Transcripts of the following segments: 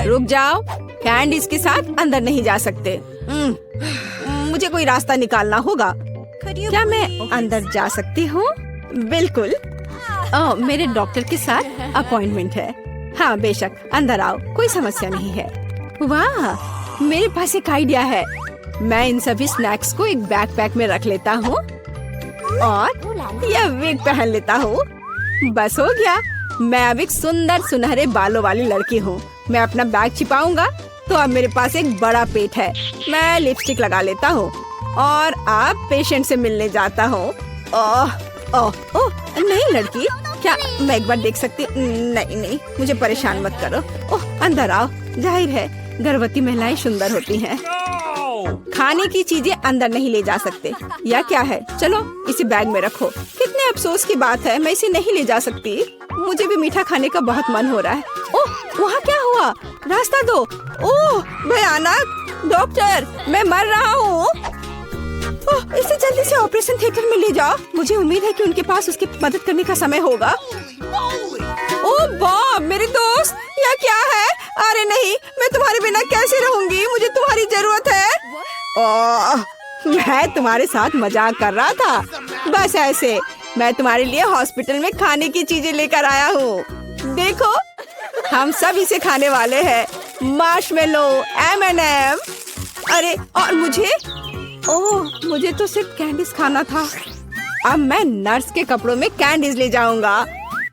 रुक जाओ, कैंडीज के साथ अंदर नहीं जा सकते। मुझे कोई रास्ता निकालना होगा। क्या मैं अंदर जा सकती हूँ? बिल्कुल। मेरे डॉक्टर के साथ अपॉइंटमेंट है। हाँ बेशक, अंदर आओ, कोई समस्या नहीं है। वाह, मेरे पास एक आइडिया है। मैं इन सभी स्नैक्स को एक बैकपैक में रख लेता हूँ और यह विग पहन लेता हूँ। बस हो गया, मैं अब एक सुंदर सुनहरे बालों वाली लड़की हूँ। मैं अपना बैग छिपाऊंगा तो अब मेरे पास एक बड़ा पेट है। मैं लिपस्टिक लगा लेता हूँ और अब पेशेंट से मिलने जाता हूँ। ओह ओह ओह, नहीं लड़की, क्या मैं एक बार देख सकती? नहीं नहीं, मुझे परेशान मत करो। ओह, अंदर आओ। जाहिर है गर्भवती महिलाएं सुंदर होती हैं। खाने की चीजें अंदर नहीं ले जा सकते। या क्या है? चलो इसे बैग में रखो। कितने अफसोस की बात है, मैं इसे नहीं ले जा सकती। मुझे भी मीठा खाने का बहुत मन हो रहा है। ओह, वहाँ क्या हुआ? रास्ता दो। ओह भयानक! डॉक्टर, मैं मर रहा हूँ। ओह, इसे जल्दी से ऑपरेशन थिएटर में ले जाओ। मुझे उम्मीद है कि उनके पास उसकी मदद करने का समय होगा। ओह बॉब, मेरे दोस्त, यह क्या है? अरे नहीं, मैं तुम्हारे बिना कैसे रहूंगी? मुझे तुम्हारी जरूरत है। ओह, मैं तुम्हारे साथ मजाक कर रहा था। बस ऐसे, मैं तुम्हारे लिए हॉस्पिटल में खाने की चीजें लेकर आया हूँ। देखो, हम सब इसे खाने वाले हैं। Marshmallow, M&M। अरे और मुझे? ओह, मुझे तो सिर्फ कैंडीज खाना था। अब मैं नर्स के कपड़ों में कैंडीज ले जाऊंगा।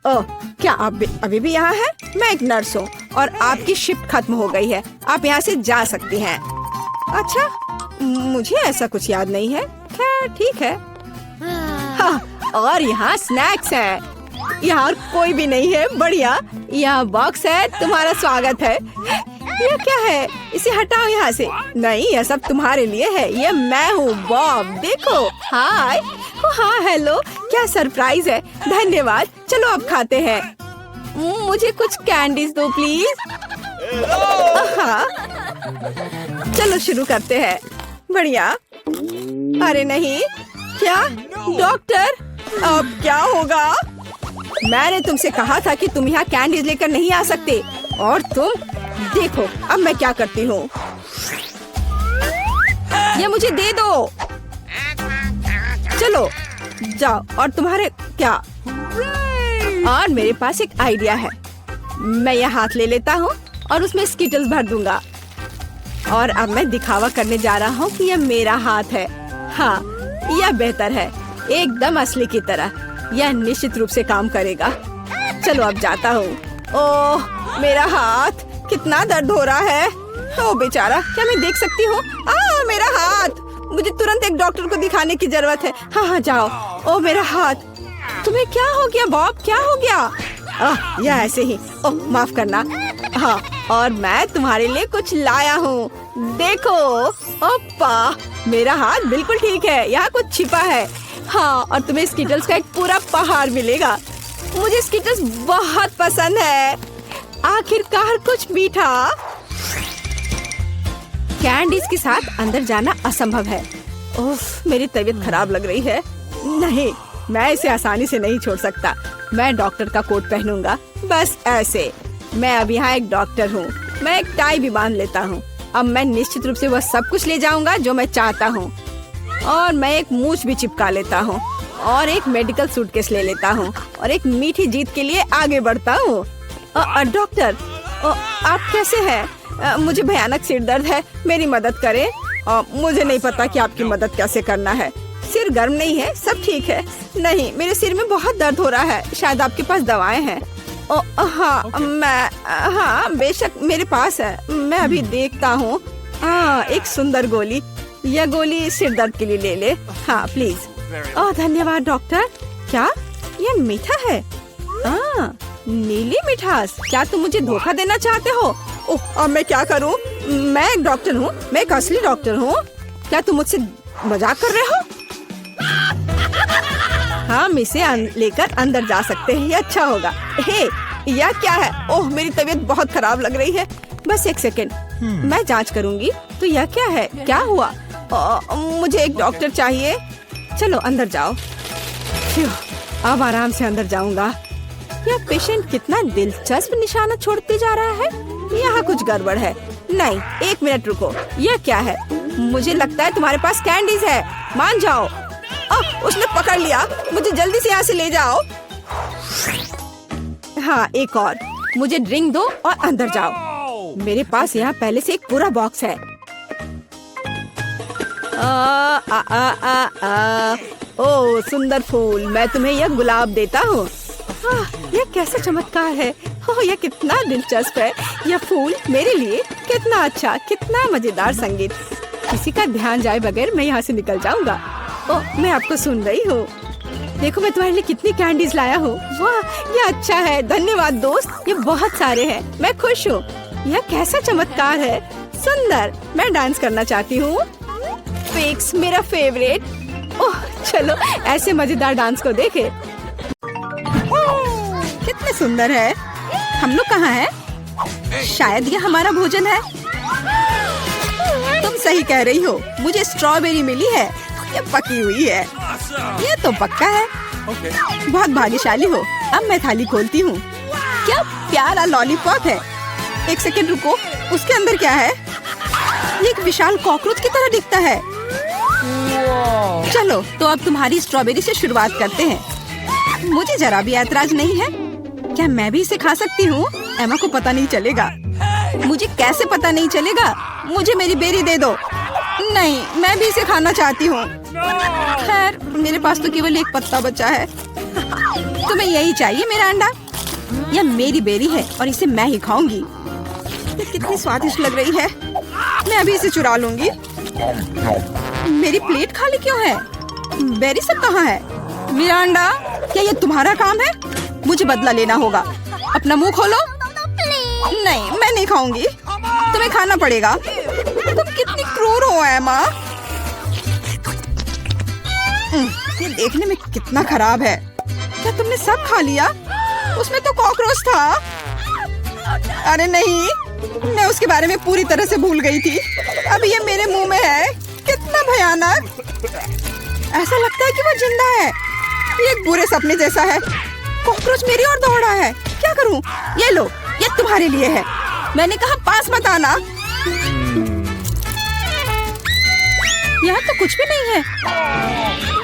ओह, क्या आप अभी भी यहाँ हैं? मैं एक नर्स हूँ और आपकी शिफ्ट खत्म हो गई है। आप यहाँ से जा सकती हैं। अच्छा, मुझे ऐसा कुछ याद नहीं है। खैर ठीक है। हाँ, और यहाँ स्नैक्स हैं। यहाँ और कोई भी नहीं है। बढ़िया, यहाँ बॉक्स है, तुम्हारा स्वागत है। यह क्या है? इसे हटाओ यहाँ से। नहीं, यह सब तुम्हारे लिए है। ये मैं हूँ बॉब, देखो। हाय, हाँ हेलो, क्या सरप्राइज है। धन्यवाद। चलो अब खाते हैं। मुझे कुछ कैंडीज दो प्लीज। हाँ, चलो शुरू करते हैं। बढ़िया। अरे नहीं, क्या डॉक्टर, अब क्या होगा? मैंने तुमसे कहा था कि तुम यहाँ कैंडीज लेकर नहीं आ सकते, और तुम देखो अब मैं क्या करती हूँ। ये मुझे दे दो। चलो जाओ। और तुम्हारे क्या? और मेरे पास एक आइडिया है। मैं यह हाथ ले लेता हूँ और उसमें स्किटल्स भर दूंगा। और अब मैं दिखावा करने जा रहा हूँ कि यह मेरा हाथ है। हाँ, यह बेहतर है, एकदम असली की तरह। यह निश्चित रूप से काम करेगा। चलो अब जाता हूँ। ओह, मेरा हाथ, कितना दर्द हो रहा है। ओह बेचारा, क्या मैं देख सकती हूँ? मेरा हाथ। मुझे तुरंत एक डॉक्टर को दिखाने की जरूरत है। हाँ हाँ जाओ। ओह मेरा हाथ। तुम्हें क्या हो गया बॉब? क्या हो गया? यह ऐसे ही। ओह माफ करना। हाँ, और मैं तुम्हारे लिए कुछ लाया हूँ। देखो। ओप्पा, मेरा हाथ बिल्कुल ठीक है। यहाँ कुछ छिपा है। हाँ, और तुम्हें स्किटल्स का एक पूरा पहाड़ मिलेगा। मुझे स्किटल्स बहुत पसंद है। आखिरकार कुछ मीठा। कैंडीज के साथ अंदर जाना असंभव है। उफ, मेरी तबीयत खराब लग रही है। नहीं, मैं इसे आसानी से नहीं छोड़ सकता। मैं डॉक्टर का कोट पहनूंगा, बस ऐसे। मैं अब यहाँ एक डॉक्टर हूँ। मैं एक टाई भी बांध लेता हूँ। अब मैं निश्चित रूप से वह सब कुछ ले जाऊंगा जो मैं चाहता हूँ। और मैं एक मूछ भी चिपका लेता हूँ और एक मेडिकल सूटकेस ले लेता हूँ और एक मीठी जीत के लिए आगे बढ़ता हूँ। डॉक्टर, आप कैसे हैं? मुझे भयानक सिर दर्द है, मेरी मदद करें। मुझे नहीं पता कि आपकी मदद कैसे करना है। सिर गर्म नहीं है, सब ठीक है। नहीं, मेरे सिर में बहुत दर्द हो रहा है। शायद आपके पास दवाएं हैं? हाँ बेशक मेरे पास है। मैं अभी देखता हूँ। एक सुंदर गोली। यह गोली सिर दर्द के लिए ले ले। हाँ प्लीज। धन्यवाद डॉक्टर। क्या यह मीठा है? नीली मिठास। क्या तुम मुझे धोखा देना चाहते हो? अब मैं क्या करूं? मैं एक डॉक्टर हूं, मैं एक असली डॉक्टर हूं। क्या तुम मुझसे मजाक कर रहे हो? हम इसे लेकर अंदर जा सकते हैं, ये अच्छा होगा। हे, यह क्या है? ओह मेरी तबीयत बहुत खराब लग रही है। बस एक सेकंड, मैं जांच करूंगी। तो यह क्या है? क्या हुआ? मुझे एक डॉक्टर चाहिए। चलो अंदर जाओ। अब आराम से अंदर जाऊंगा। यह पेशेंट कितना दिलचस्प निशाना छोड़ते जा रहा है। यहाँ कुछ गड़बड़ है। नहीं, एक मिनट रुको, यह क्या है? मुझे लगता है तुम्हारे पास कैंडीज है। मान जाओ। उसने पकड़ लिया, मुझे जल्दी से यहाँ से ले जाओ। हाँ, एक और। मुझे ड्रिंक दो और अंदर जाओ। मेरे पास यहाँ पहले से एक पूरा बॉक्स है। ओह सुंदर फूल, मैं तुम्हें यह गुलाब देता हूँ। यह कैसा चमत्कार है। ओह यह कितना दिलचस्प है। यह फूल मेरे लिए कितना अच्छा, कितना मजेदार संगीत। किसी का ध्यान जाए बगैर मैं यहाँ से निकल जाऊंगा। ओह मैं आपको सुन रही हूँ। देखो मैं तुम्हारे लिए कितनी कैंडीज लाया हूँ। वाह यह अच्छा है, धन्यवाद दोस्त। ये बहुत सारे हैं, मैं खुश हूँ। यह कैसा चमत्कार है, सुंदर। मैं डांस करना चाहती हूँ। फिक्स मेरा फेवरेट। ओह चलो ऐसे मजेदार डांस को देखे। कितने सुंदर है। हम लोग कहाँ हैं? शायद ये हमारा भोजन है। तुम सही कह रही हो, मुझे स्ट्रॉबेरी मिली है। ये पकी हुई है। ये तो पक्का है। बहुत भाग्यशाली हो। अब मैं थाली खोलती हूँ। क्या प्यारा लॉलीपॉप है। एक सेकंड रुको, उसके अंदर क्या है? ये एक विशाल कॉकरोच की तरह दिखता है। चलो तो अब तुम्हारी स्ट्रॉबेरी से शुरुआत करते हैं। मुझे जरा भी ऐतराज नहीं है। क्या मैं भी इसे खा सकती हूँ? एमा को पता नहीं चलेगा। मुझे कैसे पता नहीं चलेगा? मुझे मेरी बेरी दे दो। नहीं, मैं भी इसे खाना चाहती हूँ। खैर मेरे पास तो केवल एक पत्ता बचा है। तुम्हें यही चाहिए मेरा अंडा? यह मेरी बेरी है और इसे मैं ही खाऊंगी। ये कितनी स्वादिष्ट लग रही है। मैं अभी इसे चुरा लूंगी। मेरी प्लेट खाली क्यों है? बेरी सब कहाँ है? मेरा अंडा, क्या ये तुम्हारा काम है? मुझे बदला लेना होगा। अपना मुंह खोलो। नहीं, मैं नहीं खाऊंगी। तुम्हें खाना पड़ेगा। तुम कितनी क्रूर हो एमा। ये देखने में कितना खराब है। क्या तुमने सब खा लिया? उसमें तो कॉकरोच था। अरे नहीं, मैं उसके बारे में पूरी तरह से भूल गई थी। अब ये मेरे मुंह में है। कितना भयानक। ऐसा लगता है कि वो जिंदा है। ये एक बुरे सपने जैसा है। कॉकरोच मेरी ओर दौड़ा है। क्या करूं? ये लो, ये तुम्हारे लिए है। मैंने कहा पास मत आना। यहाँ तो कुछ भी नहीं है।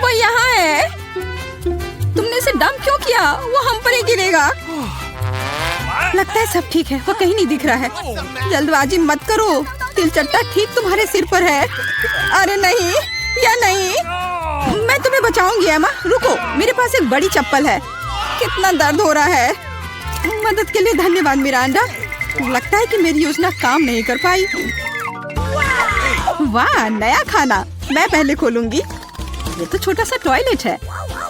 वो यहाँ है। तुमने इसे डंप क्यों किया? वो हम पर ही गिरेगा। लगता है सब ठीक है। वो कहीं नहीं दिख रहा है। जल्दबाजी मत करो। तिलचट्टा ठीक तुम्हारे सिर पर है। अरे नहीं, या नहीं। मैं तुम्हें बचाऊंगी एमा। रुको, मेरे पास एक बड़ी चप्पल है। कितना दर्द हो रहा है। मदद के लिए धन्यवाद मिरांडा। लगता है कि मेरी योजना काम नहीं कर पाई। वाह, नया खाना। मैं पहले खोलूंगी। ये तो छोटा सा टॉयलेट है।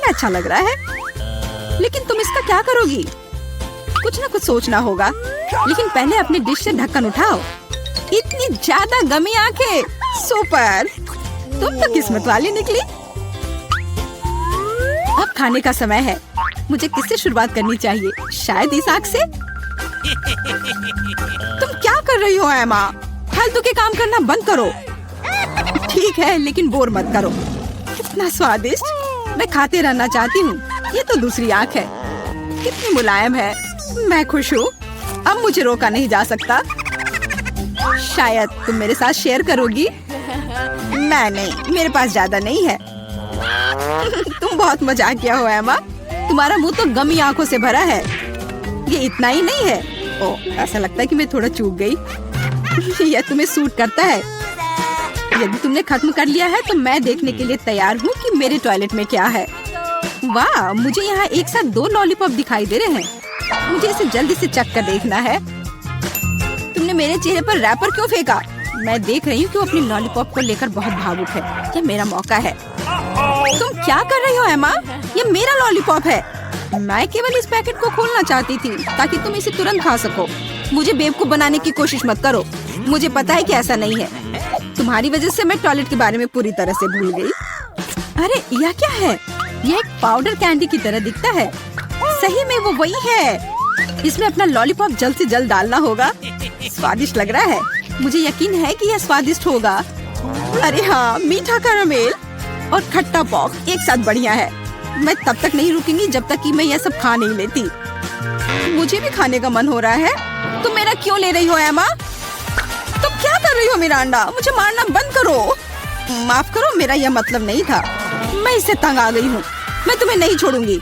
अच्छा लग रहा है। लेकिन तुम इसका क्या करोगी? कुछ ना कुछ सोचना होगा। लेकिन पहले अपनी डिश से ढक्कन उठाओ। इतनी ज्यादा गमी आंखें। सुपर, तुम तो किस्मत वाली निकली। अब खाने का समय है। मुझे किससे शुरुआत करनी चाहिए? शायद इस आग से। तुम क्या कर रही हो एमा? फालतू के काम करना बंद करो। ठीक है, लेकिन बोर मत करो। कितना स्वादिष्ट। मैं खाते रहना चाहती हूँ। ये तो दूसरी आंख है। कितनी मुलायम है। मैं खुश हूँ। अब मुझे रोका नहीं जा सकता। शायद तुम मेरे साथ शेयर करोगी। मैं नहीं, मेरे पास ज्यादा नहीं है। तुम बहुत मजाकिया हो एमा। तुम्हारा मुंह तो गमी आंखों से भरा है। ये इतना ही नहीं है। ओह, ऐसा लगता है कि मैं थोड़ा चूक गई। यह तुम्हें सूट करता है। यदि तुमने खत्म कर लिया है तो मैं देखने के लिए तैयार हूँ कि मेरे टॉयलेट में क्या है। वाह, मुझे यहाँ एक साथ 2 लॉलीपॉप दिखाई दे रहे हैं। मुझे इसे जल्दी से चख कर देखना है। तुमने मेरे चेहरे पर रैपर क्यों फेंका? मैं देख रही हूँ कि वो अपनी लॉलीपॉप को लेकर बहुत भावुक है। यह मेरा मौका है। तुम क्या कर रही हो एमा? ये मेरा लॉलीपॉप है। मैं केवल इस पैकेट को खोलना चाहती थी ताकि तुम इसे तुरंत खा सको। मुझे बेवकूफ बनाने की कोशिश मत करो। मुझे पता है कि ऐसा नहीं है। तुम्हारी वजह से मैं टॉयलेट के बारे में पूरी तरह से भूल गई। अरे यह क्या है? यह एक पाउडर कैंडी की तरह दिखता है। सही में वो वही है। इसमें अपना लॉलीपॉप जल्द से जल्द डालना होगा। स्वादिष्ट लग रहा है। मुझे यकीन है कि यह स्वादिष्ट होगा। अरे हाँ, मीठा कैरामेल और खट्टा पॉप एक साथ बढ़िया है। मैं तब तक नहीं रुकूंगी जब तक कि मैं यह सब खा नहीं लेती। मुझे भी खाने का मन हो रहा है। तुम मेरा क्यों ले रही हो एमा? तुम क्या कर रही हो मिरांडा? मुझे मारना बंद करो। माफ करो, मेरा यह मतलब नहीं था। मैं इससे तंग आ गई हूँ। मैं तुम्हें नहीं छोड़ूंगी।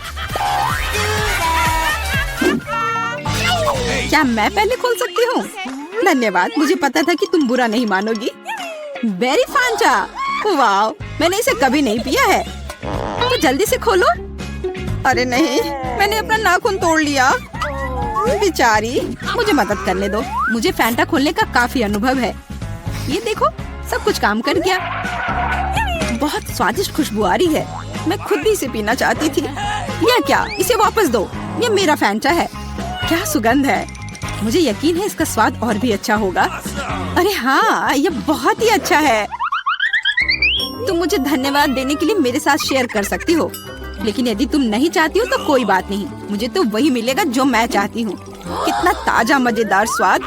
क्या मैं पहले खोल सकती हूँ? धन्यवाद, मुझे पता था कि तुम बुरा नहीं मानोगी। बेरी फांटा, वाह, मैंने इसे कभी नहीं पिया है। तो जल्दी से खोलो। अरे नहीं, मैंने अपना नाखून तोड़ लिया। बेचारी, मुझे मदद करने दो। मुझे फैंटा खोलने का काफी अनुभव है। ये देखो, सब कुछ काम कर गया। बहुत स्वादिष्ट खुशबू आ रही है। मैं खुद भी इसे पीना चाहती थी। यह क्या? इसे वापस दो। ये मेरा फैंटा है। क्या सुगंध है। मुझे यकीन है इसका स्वाद और भी अच्छा होगा। अरे हाँ, ये बहुत ही अच्छा है। तुम मुझे धन्यवाद देने के लिए मेरे साथ शेयर कर सकती हो, लेकिन यदि तुम नहीं चाहती हो तो कोई बात नहीं। मुझे तो वही मिलेगा जो मैं चाहती हूँ। कितना ताजा मजेदार स्वाद।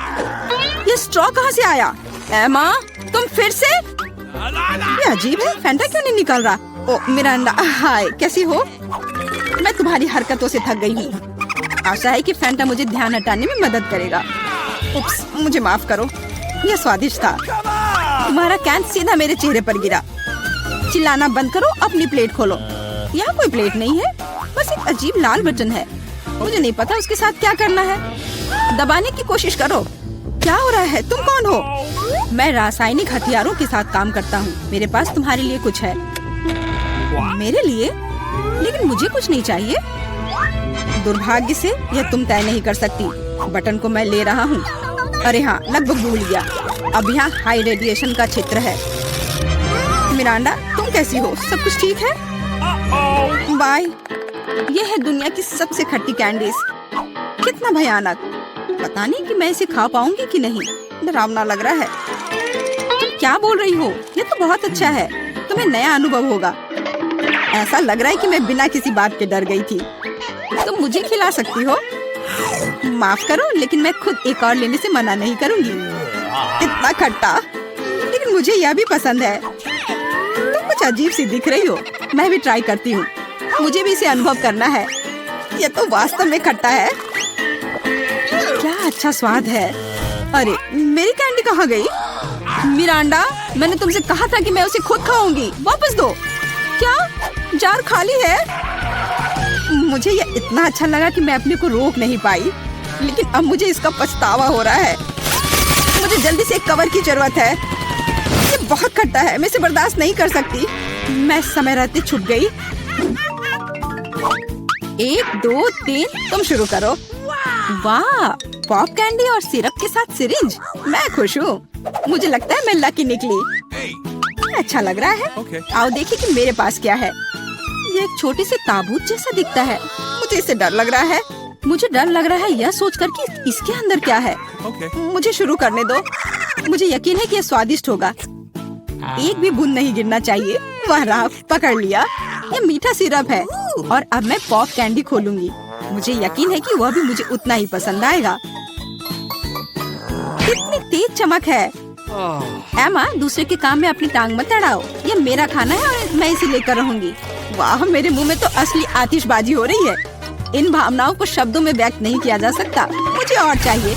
ये स्ट्रॉ कहाँ से आया? एमा, तुम फिर से? ये अजीब है, फैंटा क्यों नहीं निकल रहा? ओ मिरांडा, हाय, कैसी हो? मैं तुम्हारी हरकतों से थक गई हूँ। आशा है कि फैंटा मुझे ध्यान हटाने में मदद करेगा। उप्स, मुझे माफ करो। यह स्वादिष्ट था। तुम्हारा कैन सीधा मेरे चेहरे पर गिरा। चिल्लाना बंद करो, अपनी प्लेट खोलो। यहाँ कोई प्लेट नहीं है, बस एक अजीब लाल बटन है। मुझे नहीं पता उसके साथ क्या करना है। दबाने की कोशिश करो। क्या हो रहा है? तुम कौन हो? मैं रासायनिक हथियारों के साथ काम करता हूँ। मेरे पास तुम्हारे लिए कुछ है। मेरे लिए? लेकिन मुझे कुछ नहीं चाहिए। दुर्भाग्य से यह तुम तय नहीं कर सकती। बटन को मैं ले रहा हूँ। अरे हाँ, लगभग भूल गया। अब यहाँ हाई रेडिएशन का क्षेत्र है। मिरांडा, तुम कैसी हो? सब कुछ ठीक है? बाय। यह है दुनिया की सबसे खट्टी कैंडीज। कितना भयानक। पता नहीं कि मैं इसे खा पाऊंगी कि नहीं। डरावना लग रहा है। तुम क्या बोल रही हो? यह तो बहुत अच्छा है। तुम्हें नया अनुभव होगा। ऐसा लग रहा है कि मैं बिना किसी बात के डर गई थी। तुम मुझे खिला सकती हो। माफ करो, लेकिन मैं खुद एक और लेने से मना नहीं करूंगी। इतना खट्टा, लेकिन मुझे यह भी पसंद है। तुम कुछ अजीब सी दिख रही हो। मैं भी ट्राई करती हूँ। मुझे भी इसे अनुभव करना है। यह तो वास्तव में खट्टा है। क्या अच्छा स्वाद है। अरे, मेरी कैंडी कहाँ गई? मिरांडा, मैंने तुमसे कहा था कि मैं उसे खुद खाऊंगी। वापस दो। क्या जार खाली है? मुझे यह इतना अच्छा लगा कि मैं अपने को रोक नहीं पाई, लेकिन अब मुझे इसका पछतावा हो रहा है। मुझे जल्दी से एक कवर की जरूरत है। ये बहुत खट्टा है, मैं इसे बर्दाश्त नहीं कर सकती। मैं समय रहते छूट गई। 1 2 3, तुम शुरू करो। वाह, पॉप कैंडी और सिरप के साथ सिरिंज। मैं खुश हूँ। मुझे लगता है मैं लकी निकली। अच्छा लग रहा है। आओ देखिए कि मेरे पास क्या है। ये एक छोटे से ताबूत जैसा दिखता है। मुझे इससे डर लग रहा है। मुझे डर लग रहा है यह सोचकर कि इसके अंदर क्या है। मुझे शुरू करने दो। मुझे यकीन है कि यह स्वादिष्ट होगा। एक भी बूंद नहीं गिरना चाहिए। वह रहा, पकड़ लिया। यह मीठा सिरप है और अब मैं पॉप कैंडी खोलूंगी। मुझे यकीन है कि वह भी मुझे उतना ही पसंद आएगा। कितनी तेज चमक है। एमा, दूसरे के काम में अपनी टांग मत अड़ाओ। ये मेरा खाना है और मैं इसे लेकर रहूंगी। वाह, मेरे मुंह में तो असली आतिशबाजी हो रही है। इन भावनाओं को शब्दों में व्यक्त नहीं किया जा सकता। मुझे और चाहिए।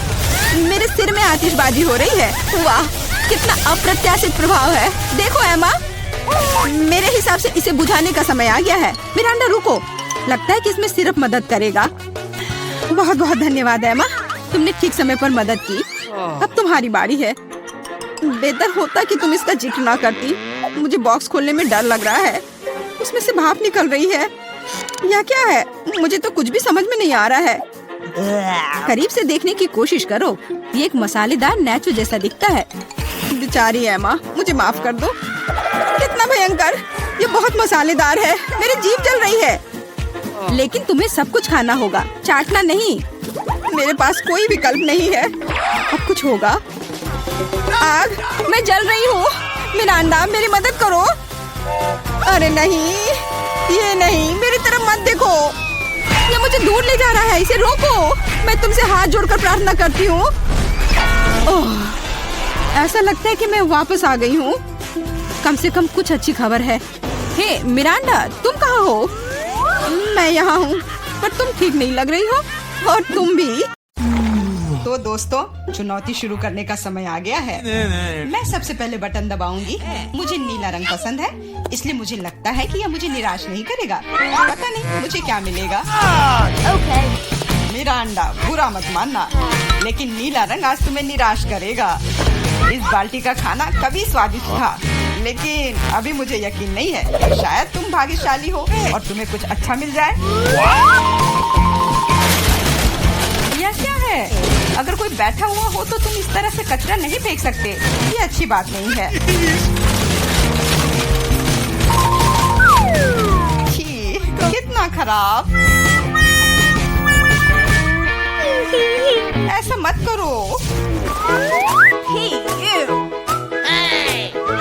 मेरे सिर में आतिशबाजी हो रही है। वाह, कितना अप्रत्याशित प्रभाव है। देखो एमा, मेरे हिसाब से इसे बुझाने का समय आ गया है। मिरांडा, रुको। लगता है कि इसमें सिर्फ मदद करेगा। बहुत बहुत धन्यवाद एमा, तुमने ठीक समय पर मदद की। अब तुम्हारी बारी है। बेहतर होता कि तुम इसका जिक्र ना करती। मुझे बॉक्स खोलने में डर लग रहा है। उसमें से भाप निकल रही है। यह क्या है? मुझे तो कुछ भी समझ में नहीं आ रहा है। करीब से देखने की कोशिश करो। ये एक मसालेदार नेचो जैसा दिखता है। बेचारी एमा, मुझे माफ कर दो। कितना भयंकर। ये बहुत मसालेदार है। मेरी जीभ जल रही है। लेकिन तुम्हें सब कुछ खाना होगा, चाटना नहीं। मेरे पास कोई विकल्प नहीं है। अब कुछ होगा। आग, मैं जल रही हूँ। मिरांडा, मेरी मदद करो। अरे नहीं, ये नहीं, मेरी तरफ मत देखो। ये मुझे दूर ले जा रहा है। इसे रोको। मैं तुमसे हाथ जोड़कर प्रार्थना करती हूँ। ऐसा लगता है कि मैं वापस आ गई हूँ। कम से कम कुछ अच्छी खबर है। हे मिरांडा, तुम कहाँ हो? मैं यहाँ हूँ, पर तुम ठीक नहीं लग रही हो। और तुम भी। तो तो दोस्तों, चुनौती शुरू करने का समय आ गया है। मैं सबसे पहले बटन दबाऊंगी। मुझे नीला रंग पसंद है, इसलिए मुझे लगता है कि यह मुझे निराश नहीं करेगा। पता नहीं मुझे क्या मिलेगा। मेरा अंडा, बुरा मत मानना, लेकिन नीला रंग आज तुम्हें निराश करेगा। इस बाल्टी का खाना कभी स्वादिष्ट था, लेकिन अभी मुझे यकीन नहीं है। शायद तुम भाग्यशाली हो और तुम्हें कुछ अच्छा मिल जाए। यह क्या है? अगर कोई बैठा हुआ हो तो तुम इस तरह से कचरा नहीं फेंक सकते। ये अच्छी बात नहीं है। छी, कितना खराब। ऐसा मत करो।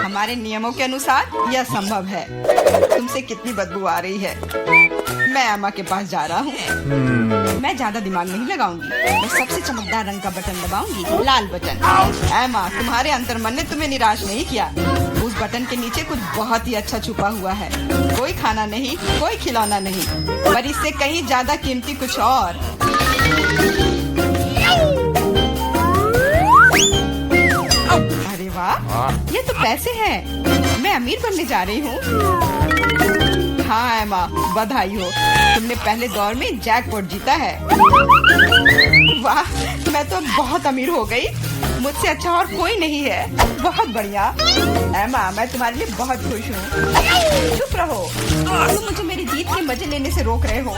हमारे नियमों के अनुसार यह संभव है। तुमसे कितनी बदबू आ रही है। मैं एमा के पास जा रहा हूँ। मैं ज्यादा दिमाग नहीं लगाऊंगी। मैं सबसे चमकदार रंग का बटन दबाऊंगी, लाल बटन। एमा, तुम्हारे अंतर्मन ने तुम्हें निराश नहीं किया। उस बटन के नीचे कुछ बहुत ही अच्छा छुपा हुआ है। कोई खाना नहीं, कोई खिलौना नहीं, पर इससे कहीं ज्यादा कीमती कुछ और। अरे वाह, ये तो पैसे हैं। मैं अमीर बनने जा रही हूँ। हाँ एमा, बधाई हो, तुमने पहले दौर में जैकपॉट जीता है। वाह, मैं तो बहुत अमीर हो गई। मुझसे अच्छा और कोई नहीं है। बहुत बढ़िया एमा, मैं तुम्हारे लिए बहुत खुश हूँ। चुप रहो, तुम मुझे मेरी जीत के मजे लेने से रोक रहे हो।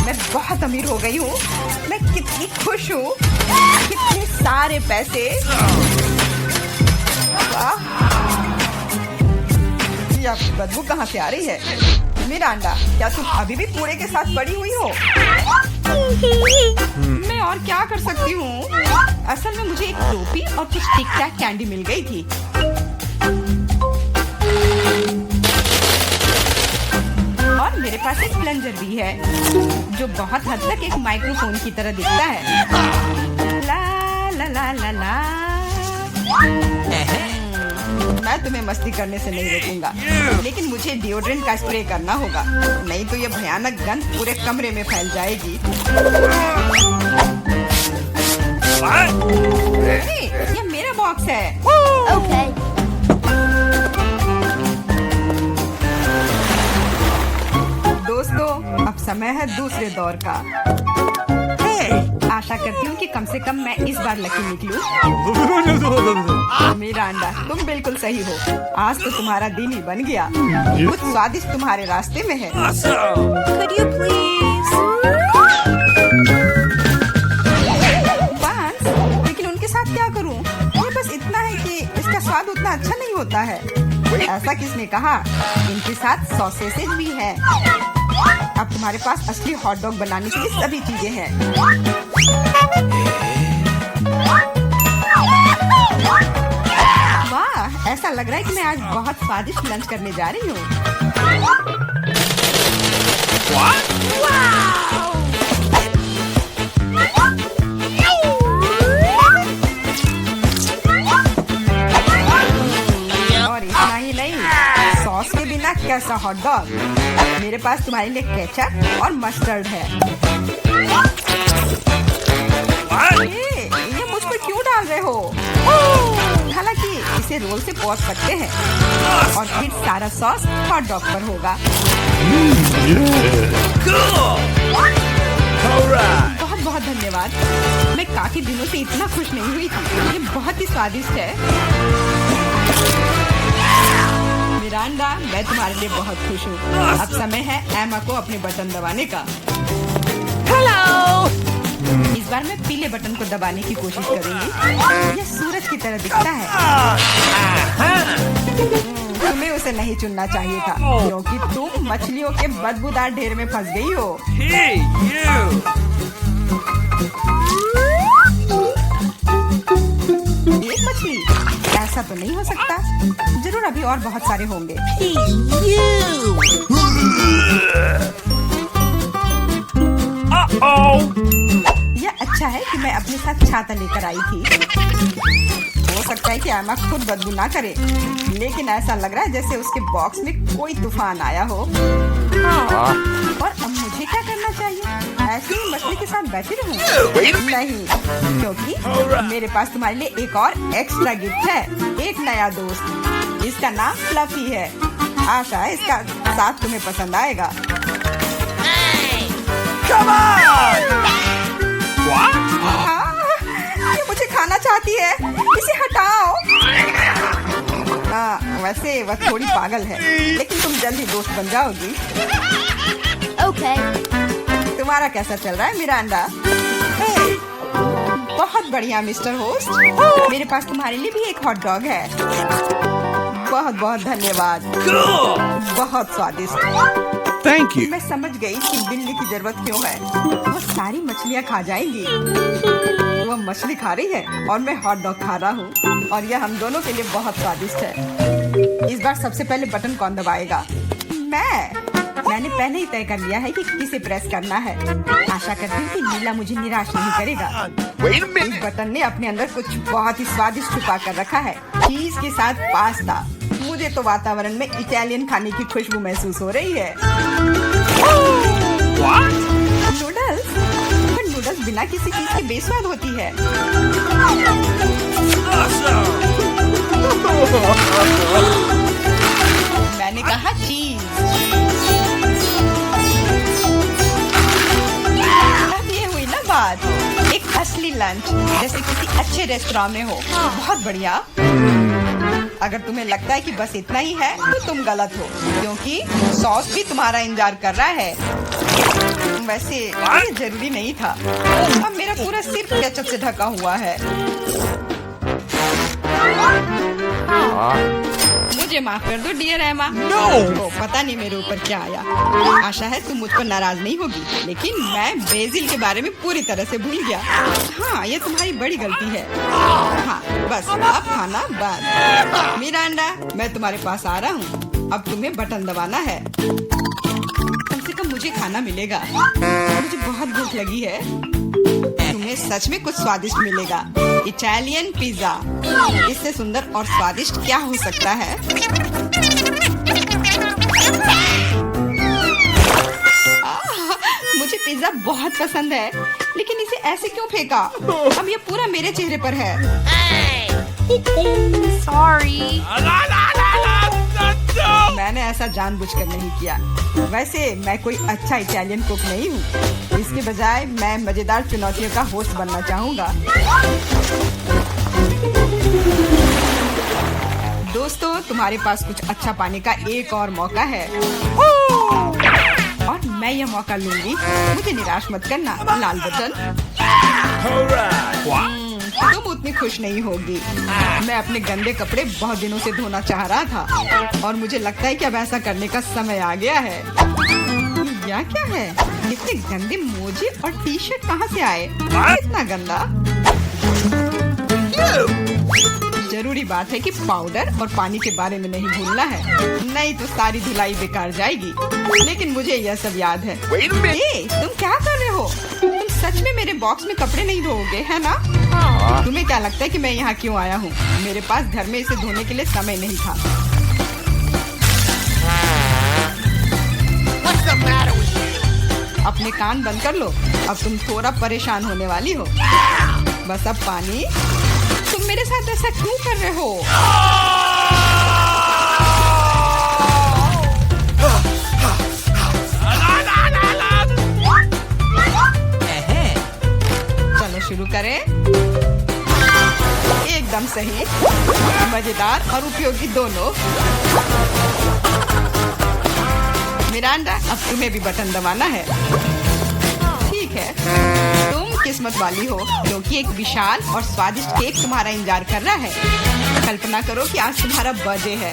मैं बहुत अमीर हो गई हूँ। मैं कितनी खुश हूँ। कितने सारे पैसे। वाह, ये आपकी बदबू कहाँ से आ रही है? मिरांडा, क्या तुम अभी भी कूड़े के साथ पड़ी हुई हो? मैं और क्या कर सकती हूँ? असल में मुझे एक टोपी और कुछ टिक टैक कैंडी मिल गई थी। और मेरे पास एक प्लंजर भी है, जो बहुत हद तक एक माइक्रोफोन की तरह दिखता है। ला ला ला ला ला। मैं तुम्हें मस्ती करने से नहीं रोकूंगा, लेकिन मुझे डिओड्रेंट का स्प्रे करना होगा, नहीं तो ये भयानक गंध पूरे कमरे में फैल जाएगी। ये मेरा बॉक्स है। दोस्तों, अब समय है दूसरे दौर का। आशा करती हूँ कि कम से कम मैं इस बार लकी निकलूं। मेरा अंडा, तुम बिल्कुल सही हो। आज तो तुम्हारा दिन ही बन गया। कुछ स्वादिष्ट तुम्हारे रास्ते में है। Could you please? बांस, लेकिन उनके साथ क्या करूँ? ये बस इतना है कि इसका स्वाद उतना अच्छा नहीं होता है। ऐसा किसने कहा? इनके साथ सॉसेसेज भी है। अब तुम्हारे पास असली हॉट डॉग बनाने के लिए सभी चीजें हैं। वाह, ऐसा लग रहा है कि मैं आज बहुत स्वादिष्ट लंच करने जा रही हूँ। और इतना ही नहीं, सॉस के बिना कैसा हॉट डॉग? मेरे पास तुम्हारे लिए केचप और मस्टर्ड है। ये मुझ पर क्यों डाल रहे हो? हालांकि इसे रोल से पॉच सकते हैं और फिर सारा सॉस हॉट डॉग पर होगा। बहुत बहुत धन्यवाद। मैं काफी दिनों से इतना खुश नहीं हुई थी। ये बहुत ही स्वादिष्ट है। मिरांडा, मैं तुम्हारे लिए बहुत खुश हूँ। अब समय है एमा को अपने बटन दबाने का। Hello! इस बार मैं पीले बटन को दबाने की कोशिश करूंगी। यह सूरज की तरह दिखता है। तुम्हें उसे नहीं चुनना चाहिए था, क्योंकि तुम मछलियों के बदबूदार ढेर में फंस गई हो। एक मछली? ऐसा तो नहीं हो सकता। जरूर अभी और बहुत सारे होंगे। यह अच्छा है कि मैं अपने साथ छाता लेकर आई थी। हो सकता है कि एमा खुद बदबू ना करे, लेकिन ऐसा लग रहा है जैसे उसके बॉक्स में कोई तूफान आया हो। और अब मुझे क्या करना चाहिए? ऐसे ही मछली के साथ बैठी रहूं? नहीं, क्योंकि मेरे पास तुम्हारे लिए एक और एक्स्ट्रा गिफ्ट है, एक नया दोस्त। इसका नाम फ्लफी है। आशा है इसका साथ तुम्हें पसंद आएगा। हाँ, ये मुझे खाना चाहती है, इसे हटाओ। हाँ, वैसे वह थोड़ी पागल है, लेकिन तुम जल्दी दोस्त बन जाओगी। Okay. तुम्हारा कैसा चल रहा है मिरांडा? बहुत बढ़िया मिस्टर होस्ट। मेरे पास तुम्हारे लिए भी एक हॉट डॉग है। बहुत बहुत धन्यवाद। बहुत स्वादिष्ट। Thank you. मैं समझ गई कि बिल्ली की जरूरत क्यों है। वो सारी मछलियाँ खा जाएंगी। वो मछली खा रही है और मैं हॉट डॉग खा रहा हूँ, और यह हम दोनों के लिए बहुत स्वादिष्ट है। इस बार सबसे पहले बटन कौन दबाएगा? मैंने पहले ही तय कर लिया है कि किसे प्रेस करना है। आशा करती हूँ कि नीला मुझे निराश नहीं करेगा। इस बटन ने अपने अंदर कुछ बहुत ही स्वादिष्ट छुपा कर रखा है। चीज के साथ पास्ता। मुझे तो वातावरण में इटालियन खाने की खुशबू महसूस हो रही है। नूडल्स? पर नूडल्स बिना किसी चीज के बेस्वाद होती है। मैंने कहा चीज। अब ये हुई ना बात, एक असली लंच जैसे किसी अच्छे रेस्टोरेंट में हो। बहुत बढ़िया। अगर तुम्हें लगता है कि बस इतना ही है तो तुम गलत हो, क्योंकि सॉस भी तुम्हारा इंतजार कर रहा है। वैसे ये जरूरी नहीं था। अब मेरा पूरा सिर केचप से ढका हुआ है। मुझे माफ कर दो डियर एमा। तो पता नहीं मेरे ऊपर क्या आया। आशा है तुम मुझ पर नाराज नहीं होगी, लेकिन मैं बेसिल के बारे में पूरी तरह से भूल गया। हाँ, ये तुम्हारी बड़ी गलती है। हाँ, बस अब खाना बंद। मिरांडा, मैं तुम्हारे पास आ रहा हूँ। अब तुम्हें बटन दबाना है। कम से कम मुझे खाना मिलेगा। मुझे बहुत भूख लगी है। तुम्हें सच में कुछ स्वादिष्ट मिलेगा। Italian pizza. इससे सुंदर और स्वादिष्ट क्या हो सकता है? मुझे पिज्जा बहुत पसंद है, लेकिन इसे ऐसे क्यों फेंका? अब ये पूरा मेरे चेहरे पर है। Sorry. मैंने ऐसा जानबूझकर नहीं किया। वैसे मैं कोई अच्छा इटालियन कुक नहीं हूँ। इसके बजाय मैं मजेदार चुनौतियों का होस्ट बनना चाहूँगा। दोस्तों, तुम्हारे पास कुछ अच्छा पाने का एक और मौका है, और मैं यह मौका लूंगी। मुझे निराश मत करना। लाल बटन। तुम उतनी खुश नहीं होगी। मैं अपने गंदे कपड़े बहुत दिनों से धोना चाह रहा था, और मुझे लगता है कि अब ऐसा करने का समय आ गया है। यह क्या है? इतने गंदे मोजे और टी शर्ट कहाँ से आए? इतना गंदा। जरूरी बात है कि पाउडर और पानी के बारे में नहीं भूलना है, नहीं तो सारी धुलाई बेकार जाएगी। लेकिन मुझे यह सब याद है। तुम क्या कर रहे हो? तुम सच में मेरे बॉक्स में कपड़े नहीं धोओगे, है ना? तुम्हें क्या लगता है कि मैं यहाँ क्यों आया हूँ? मेरे पास घर में इसे धोने के लिए समय नहीं था। अपने कान बंद कर लो। अब तुम थोड़ा परेशान होने वाली हो। बस अब पानी। तुम मेरे साथ ऐसा क्यों कर रहे हो? चलो शुरू करें। एकदम सही, मजेदार और उपयोगी दोनों। मिरांडा, अब तुम्हें भी बटन दबाना है। ठीक है, तुम किस्मत वाली हो, क्योंकि एक विशाल और स्वादिष्ट केक तुम्हारा इंतजार कर रहा है। कल्पना करो कि आज तुम्हारा बर्थडे है।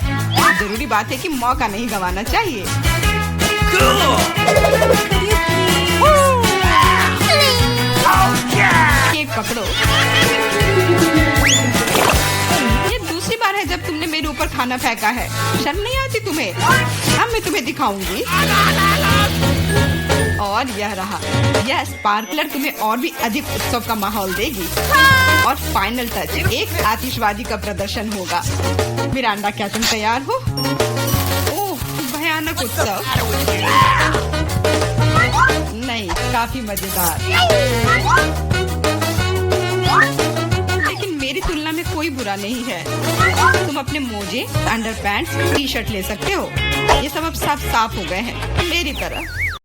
जरूरी बात है कि मौका नहीं गंवाना चाहिए। केक पकड़ो। ये दूसरी बार है जब तुमने मेरे ऊपर खाना फेंका है। शर्म नहीं आती तुम्हें? अब मैं तुम्हें दिखाऊंगी। और यह रहा, यह स्पार्कलर तुम्हें और भी अधिक उत्सव का माहौल देगी। और फाइनल टच, एक आतिशबाजी का प्रदर्शन होगा। मिरांडा, क्या तुम तैयार हो? ओह, भयानक उत्सव। नहीं, काफी मजेदार। लेकिन मेरी तुलना में कोई बुरा नहीं है। तुम अपने मोजे, अंडरपैंट्स, टी शर्ट ले सकते हो। ये सब अब सब साफ हो गए हैं, मेरी तरह।